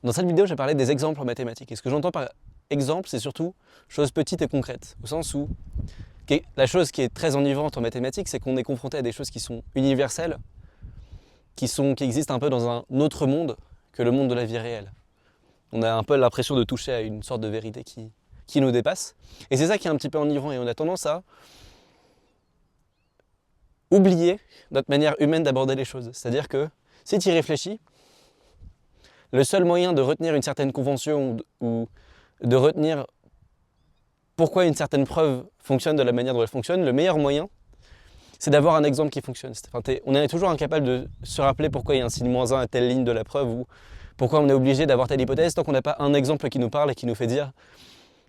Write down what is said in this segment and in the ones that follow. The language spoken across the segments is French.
Dans cette vidéo, je vais parler des exemples en mathématiques. Et ce que j'entends par exemple, c'est surtout choses petites et concrètes. Au sens où la chose qui est très enivrante en mathématiques, c'est qu'on est confronté à des choses qui sont universelles, qui existent un peu dans un autre monde que le monde de la vie réelle. On a un peu l'impression de toucher à une sorte de vérité qui nous dépasse. Et c'est ça qui est un petit peu enivrant. Et on a tendance à oublier notre manière humaine d'aborder les choses. C'est-à-dire que si tu y réfléchis, le seul moyen de retenir une certaine convention ou de retenir pourquoi une certaine preuve fonctionne de la manière dont elle fonctionne, le meilleur moyen, c'est d'avoir un exemple qui fonctionne. On est toujours incapable de se rappeler pourquoi il y a un signe -1 à telle ligne de la preuve ou pourquoi on est obligé d'avoir telle hypothèse tant qu'on n'a pas un exemple qui nous parle et qui nous fait dire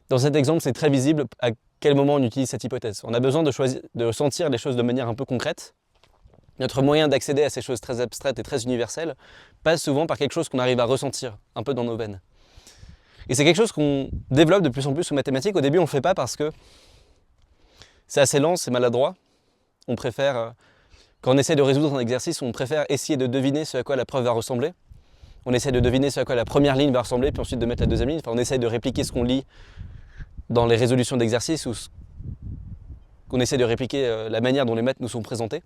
dans cet exemple, c'est très visible à quel moment on utilise cette hypothèse. On a besoin de sentir les choses de manière un peu concrète. Notre moyen d'accéder à ces choses très abstraites et très universelles passe souvent par quelque chose qu'on arrive à ressentir un peu dans nos veines. Et c'est quelque chose qu'on développe de plus en plus en mathématiques. Au début, on ne le fait pas parce que c'est assez lent, c'est maladroit. On préfère, quand on essaie de résoudre un exercice, on préfère essayer de deviner ce à quoi la preuve va ressembler. On essaie de deviner ce à quoi la première ligne va ressembler, puis ensuite de mettre la deuxième ligne. Enfin, on essaie de répliquer ce qu'on lit dans les résolutions d'exercices ou qu'on essaie de répliquer la manière dont les maths nous sont présentées.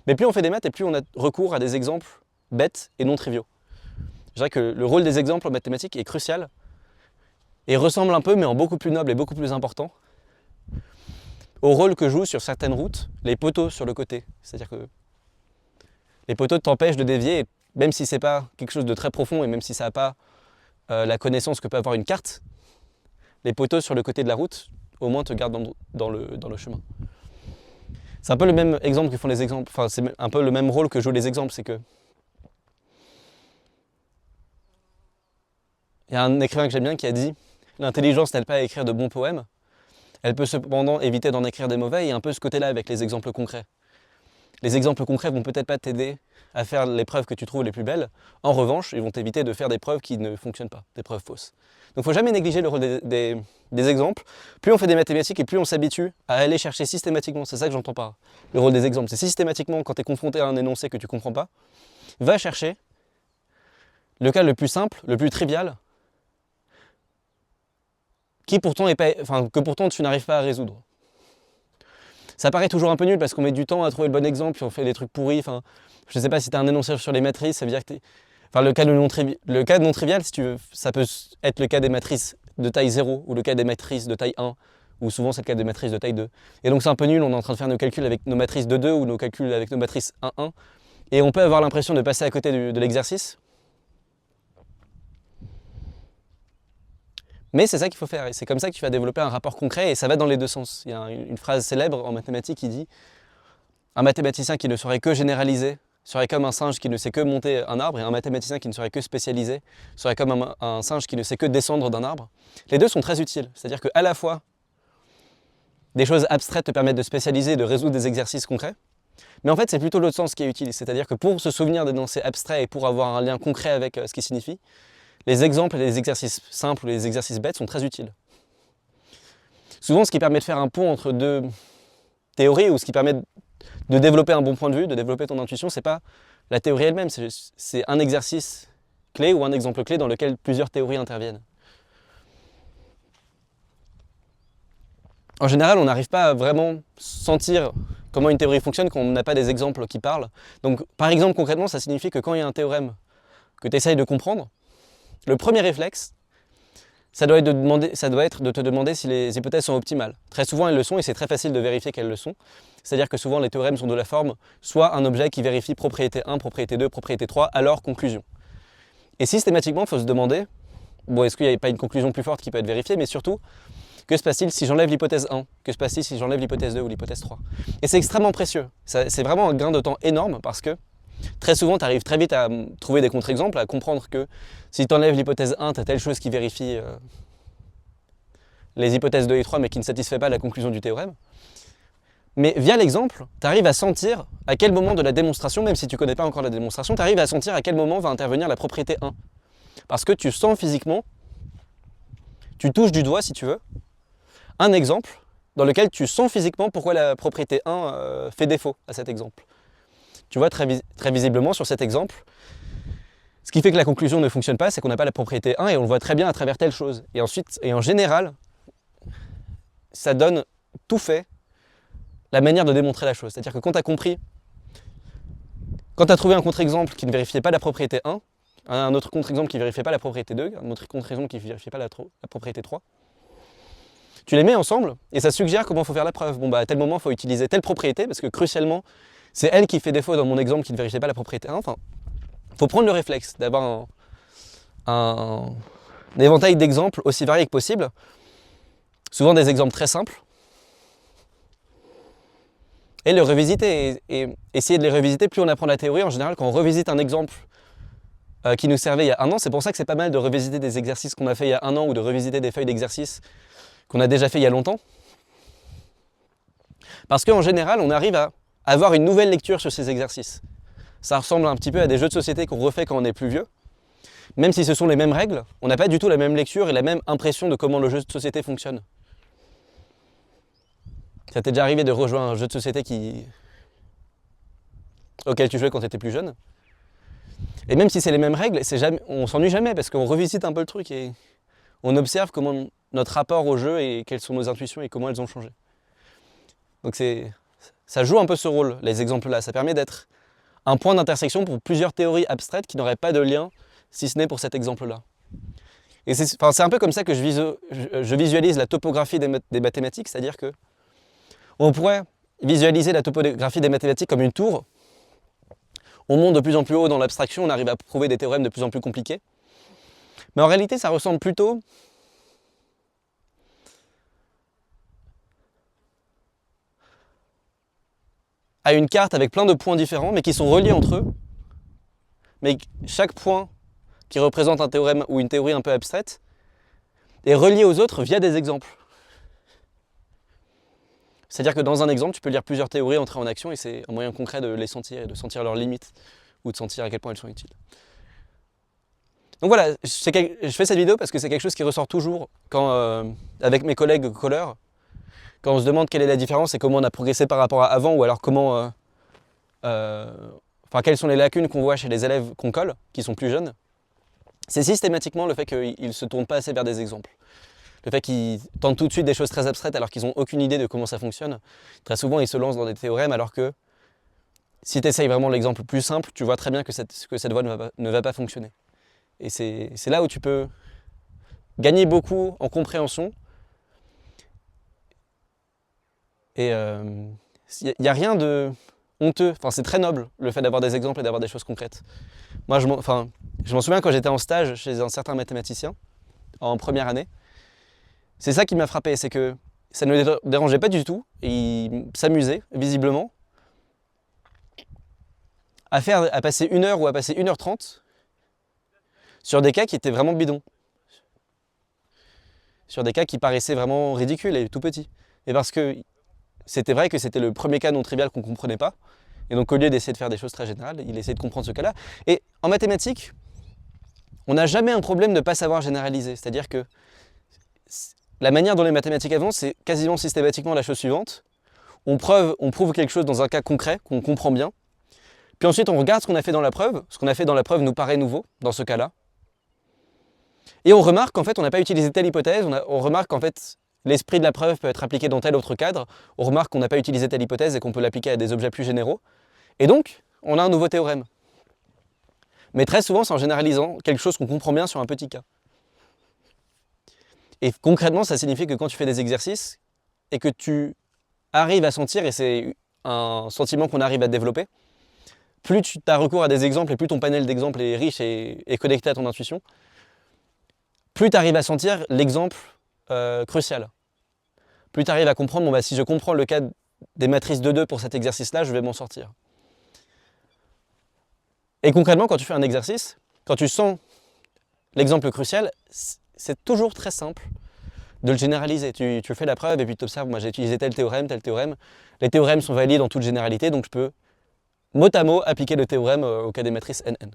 Mais plus on fait des maths et plus on a recours à des exemples bêtes et non triviaux. Je dirais que le rôle des exemples en mathématiques est crucial et ressemble un peu, mais en beaucoup plus noble et beaucoup plus important, au rôle que jouent sur certaines routes les poteaux sur le côté. C'est-à-dire que les poteaux t'empêchent de dévier, même si ce n'est pas quelque chose de très profond et même si ça n'a pas la connaissance que peut avoir une carte, les poteaux sur le côté de la route, au moins te gardent dans le chemin. C'est un peu le même exemple que font les exemples, enfin c'est un peu le même rôle que jouent les exemples, c'est que il y a un écrivain que j'aime bien qui a dit « L'intelligence n'aide pas à écrire de bons poèmes, elle peut cependant éviter d'en écrire des mauvais » et un peu ce côté-là avec les exemples concrets. Les exemples concrets vont peut-être pas t'aider à faire les preuves que tu trouves les plus belles, en revanche, ils vont t'éviter de faire des preuves qui ne fonctionnent pas, des preuves fausses. Donc il ne faut jamais négliger le rôle des exemples. Plus on fait des mathématiques et plus on s'habitue à aller chercher systématiquement, c'est ça que j'entends par le rôle des exemples, c'est systématiquement quand tu es confronté à un énoncé que tu ne comprends pas, va chercher le cas le plus simple, le plus trivial, que pourtant tu n'arrives pas à résoudre. Ça paraît toujours un peu nul parce qu'on met du temps à trouver le bon exemple, puis on fait des trucs pourris. Enfin, je ne sais pas si tu as un énoncé sur les matrices, ça veut dire que le cas non trivial, si tu veux, ça peut être le cas des matrices de taille 0 ou le cas des matrices de taille 1, ou souvent c'est le cas des matrices de taille 2. Et donc c'est un peu nul, on est en train de faire nos calculs avec nos matrices de 2 ou nos calculs avec nos matrices 1, 1, et on peut avoir l'impression de passer à côté de l'exercice. Mais c'est ça qu'il faut faire, et c'est comme ça que tu vas développer un rapport concret, et ça va dans les deux sens. Il y a une phrase célèbre en mathématiques qui dit « Un mathématicien qui ne saurait que généraliser serait comme un singe qui ne sait que monter un arbre, et un mathématicien qui ne saurait que spécialiser serait comme un singe qui ne sait que descendre d'un arbre. » Les deux sont très utiles, c'est-à-dire qu'à la fois, des choses abstraites te permettent de spécialiser et de résoudre des exercices concrets, mais en fait c'est plutôt l'autre sens qui est utile, c'est-à-dire que pour se souvenir d'énoncés abstraits et pour avoir un lien concret avec ce qui signifie, les exemples et les exercices simples ou les exercices bêtes sont très utiles. Souvent, ce qui permet de faire un pont entre deux théories ou ce qui permet de développer un bon point de vue, de développer ton intuition, c'est pas la théorie elle-même, c'est un exercice clé ou un exemple clé dans lequel plusieurs théories interviennent. En général, on n'arrive pas à vraiment sentir comment une théorie fonctionne quand on n'a pas des exemples qui parlent. Donc, par exemple, concrètement, ça signifie que quand il y a un théorème que tu essayes de comprendre, le premier réflexe, ça doit être de te demander si les hypothèses sont optimales. Très souvent, elles le sont et c'est très facile de vérifier qu'elles le sont. C'est-à-dire que souvent, les théorèmes sont de la forme soit un objet qui vérifie propriété 1, propriété 2, propriété 3, alors conclusion. Et systématiquement, il faut se demander, bon, est-ce qu'il n'y a pas une conclusion plus forte qui peut être vérifiée, mais surtout, que se passe-t-il si j'enlève l'hypothèse 1? Que se passe-t-il si j'enlève l'hypothèse 2 ou l'hypothèse 3? Et c'est extrêmement précieux. C'est vraiment un gain de temps énorme parce que très souvent, tu arrives très vite à trouver des contre-exemples, à comprendre que si tu enlèves l'hypothèse 1, tu as telle chose qui vérifie les hypothèses 2 et 3, mais qui ne satisfait pas la conclusion du théorème. Mais via l'exemple, tu arrives à sentir à quel moment de la démonstration, même si tu ne connais pas encore la démonstration, tu arrives à sentir à quel moment va intervenir la propriété 1. Parce que tu sens physiquement, tu touches du doigt, si tu veux, un exemple dans lequel tu sens physiquement pourquoi la propriété 1 fait défaut à cet exemple. Tu vois très visiblement sur cet exemple, Ce qui fait que la conclusion ne fonctionne pas, c'est qu'on n'a pas la propriété 1 et on le voit très bien à travers telle chose. Et ensuite, et en général, ça donne tout fait la manière de démontrer la chose. C'est-à-dire que quand tu as compris, quand tu as trouvé un contre-exemple qui ne vérifiait pas la propriété 1, un autre contre-exemple qui ne vérifiait pas la propriété 2, un autre contre-exemple qui ne vérifiait pas la propriété 3, tu les mets ensemble et ça suggère comment il faut faire la preuve. Bon, bah, à tel moment, il faut utiliser telle propriété parce que crucialement, c'est elle qui fait défaut dans mon exemple qui ne vérifiait pas la propriété 1. Enfin, il faut prendre le réflexe d'avoir un éventail d'exemples aussi variés que possible. Souvent des exemples très simples. Et le revisiter et essayer de les revisiter. Plus on apprend la théorie, en général, quand on revisite un exemple qui nous servait il y a un an, c'est pour ça que c'est pas mal de revisiter des exercices qu'on a fait il y a un an ou de revisiter des feuilles d'exercices qu'on a déjà fait il y a longtemps. Parce qu'en général, on arrive à avoir une nouvelle lecture sur ces exercices. Ça ressemble un petit peu à des jeux de société qu'on refait quand on est plus vieux. Même si ce sont les mêmes règles, on n'a pas du tout la même lecture et la même impression de comment le jeu de société fonctionne. Ça t'est déjà arrivé de rejoindre un jeu de société auquel tu jouais quand tu étais plus jeune? Et même si c'est les mêmes règles, on s'ennuie jamais parce qu'on revisite un peu le truc et on observe comment notre rapport au jeu et quelles sont nos intuitions et comment elles ont changé. Donc ça joue un peu ce rôle, les exemples-là. Ça permet d'être un point d'intersection pour plusieurs théories abstraites qui n'auraient pas de lien, si ce n'est pour cet exemple-là. Et c'est un peu comme ça que je visualise la topographie des mathématiques, c'est-à-dire que on pourrait visualiser la topographie des mathématiques comme une tour. On monte de plus en plus haut dans l'abstraction, on arrive à prouver des théorèmes de plus en plus compliqués. Mais en réalité, ça ressemble plutôt à une carte avec plein de points différents, mais qui sont reliés entre eux. Mais chaque point qui représente un théorème ou une théorie un peu abstraite est relié aux autres via des exemples. C'est-à-dire que dans un exemple, tu peux lire plusieurs théories entrer en action et c'est un moyen concret de les sentir et de sentir leurs limites ou de sentir à quel point elles sont utiles. Donc voilà, je fais cette vidéo parce que c'est quelque chose qui ressort toujours avec mes collègues colleurs, quand on se demande quelle est la différence et comment on a progressé par rapport à avant ou alors quelles sont les lacunes qu'on voit chez les élèves qu'on colle, qui sont plus jeunes. C'est systématiquement le fait qu'ils ne se tournent pas assez vers des exemples. Le fait qu'ils tentent tout de suite des choses très abstraites alors qu'ils n'ont aucune idée de comment ça fonctionne. Très souvent, ils se lancent dans des théorèmes alors que si tu essayes vraiment l'exemple plus simple, tu vois très bien que cette voie ne va pas fonctionner. Et c'est là où tu peux gagner beaucoup en compréhension. Et il n'y a rien de honteux, c'est très noble le fait d'avoir des exemples et d'avoir des choses concrètes. Moi, je m'en souviens quand j'étais en stage chez un certain mathématicien, en première année. C'est ça qui m'a frappé, c'est que ça ne le dérangeait pas du tout, et il s'amusait, visiblement, à passer 1 heure ou à passer 1h30 sur des cas qui étaient vraiment bidons. Sur des cas qui paraissaient vraiment ridicules et tout petits. Et parce que c'était vrai que c'était le premier cas non trivial qu'on ne comprenait pas, et donc au lieu d'essayer de faire des choses très générales, il essayait de comprendre ce cas-là. Et en mathématiques, on n'a jamais un problème de ne pas savoir généraliser, c'est-à-dire que la manière dont les mathématiques avancent, c'est quasiment systématiquement la chose suivante. On prouve quelque chose dans un cas concret, qu'on comprend bien. Puis ensuite, on regarde ce qu'on a fait dans la preuve. Ce qu'on a fait dans la preuve nous paraît nouveau, dans ce cas-là. Et on remarque qu'en fait, on n'a pas utilisé telle hypothèse. On remarque qu'en fait, l'esprit de la preuve peut être appliqué dans tel autre cadre. On remarque qu'on n'a pas utilisé telle hypothèse et qu'on peut l'appliquer à des objets plus généraux. Et donc, on a un nouveau théorème. Mais très souvent, c'est en généralisant quelque chose qu'on comprend bien sur un petit cas. Et concrètement, ça signifie que quand tu fais des exercices et que tu arrives à sentir, et c'est un sentiment qu'on arrive à développer, plus tu as recours à des exemples et plus ton panel d'exemples est riche et connecté à ton intuition, plus tu arrives à sentir l'exemple crucial. Plus tu arrives à comprendre, si je comprends le cas des matrices de 2 pour cet exercice-là, je vais m'en sortir. Et concrètement, quand tu fais un exercice, quand tu sens l'exemple crucial, c'est toujours très simple de le généraliser. Tu fais la preuve et puis tu observes, moi j'ai utilisé tel théorème. Les théorèmes sont valides en toute généralité, donc je peux mot à mot appliquer le théorème au cas des matrices NN.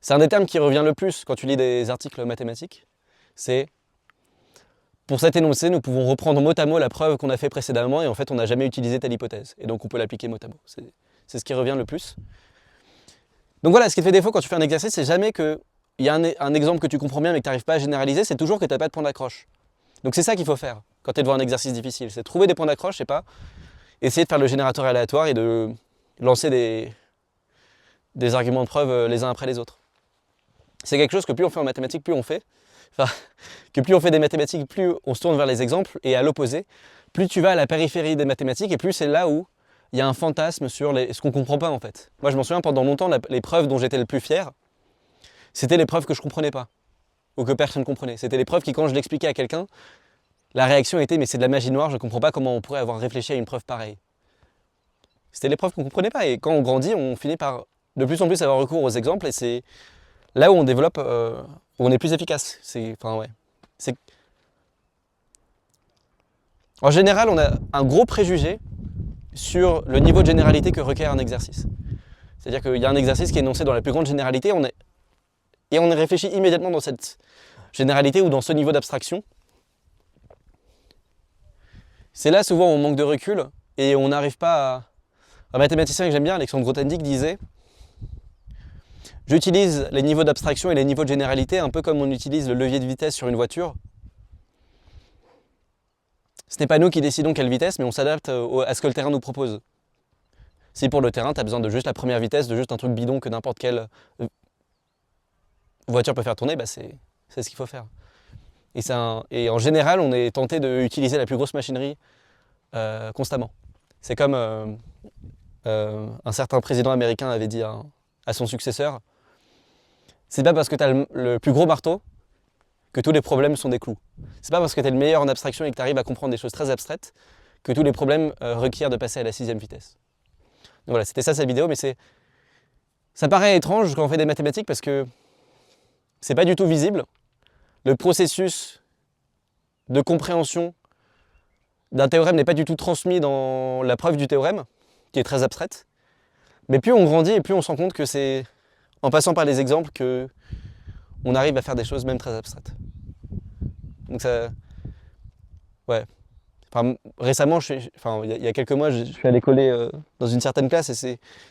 C'est un des termes qui revient le plus quand tu lis des articles mathématiques. C'est pour cet énoncé, nous pouvons reprendre mot à mot la preuve qu'on a fait précédemment et en fait on n'a jamais utilisé telle hypothèse. Et donc on peut l'appliquer mot à mot. C'est ce qui revient le plus. Donc voilà, ce qui te fait défaut quand tu fais un exercice, c'est jamais qu'il y a un exemple que tu comprends bien mais que tu n'arrives pas à généraliser, c'est toujours que tu n'as pas de point d'accroche. Donc c'est ça qu'il faut faire quand tu es devant un exercice difficile, c'est trouver des points d'accroche, c'est pas essayer de faire le générateur aléatoire et de lancer des arguments de preuve les uns après les autres. C'est quelque chose que plus on fait en mathématiques, plus on fait. Enfin, que plus on fait des mathématiques, plus on se tourne vers les exemples, et à l'opposé, plus tu vas à la périphérie des mathématiques, et plus c'est là où il y a un fantasme sur ce qu'on ne comprend pas en fait. Moi je m'en souviens, pendant longtemps, les preuves dont j'étais le plus fier, c'était les preuves que je ne comprenais pas, ou que personne ne comprenait. C'était les preuves qui, quand je l'expliquais à quelqu'un, la réaction était « mais c'est de la magie noire, je ne comprends pas comment on pourrait avoir réfléchi à une preuve pareille ». C'était les preuves qu'on ne comprenait pas, et quand on grandit, on finit par de plus en plus avoir recours aux exemples, et c'est là où on développe, où on est plus efficace. En général, on a un gros préjugé sur le niveau de généralité que requiert un exercice. C'est-à-dire qu'il y a un exercice qui est énoncé dans la plus grande généralité, et on réfléchit immédiatement dans cette généralité ou dans ce niveau d'abstraction. C'est là souvent où on manque de recul et on n'arrive pas à... Un mathématicien que j'aime bien, Alexandre Grothendieck, disait « J'utilise les niveaux d'abstraction et les niveaux de généralité un peu comme on utilise le levier de vitesse sur une voiture. Ce n'est pas nous qui décidons quelle vitesse, mais on s'adapte à ce que le terrain nous propose. Si pour le terrain, tu as besoin de juste la première vitesse, de juste un truc bidon que n'importe quelle voiture peut faire tourner, bah c'est ce qu'il faut faire. Et en général, on est tenté d'utiliser la plus grosse machinerie constamment. C'est comme un certain président américain avait dit à son successeur, c'est pas parce que tu as le plus gros marteau que tous les problèmes sont des clous. C'est pas parce que tu es le meilleur en abstraction et que tu arrives à comprendre des choses très abstraites que tous les problèmes requièrent de passer à la 6e vitesse. Donc voilà, c'était ça cette vidéo, mais ça paraît étrange quand on fait des mathématiques parce que c'est pas du tout visible. Le processus de compréhension d'un théorème n'est pas du tout transmis dans la preuve du théorème, qui est très abstraite. Mais plus on grandit et plus on se rend compte que c'est en passant par les exemples qu'on arrive à faire des choses même très abstraites. Donc ça... Ouais. Enfin, récemment, il y a quelques mois, je suis allé coller dans une certaine classe et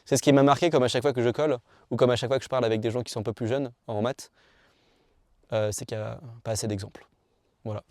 c'est ce qui m'a marqué, comme à chaque fois que je colle, ou comme à chaque fois que je parle avec des gens qui sont un peu plus jeunes en maths, c'est qu'il n'y a pas assez d'exemples. Voilà.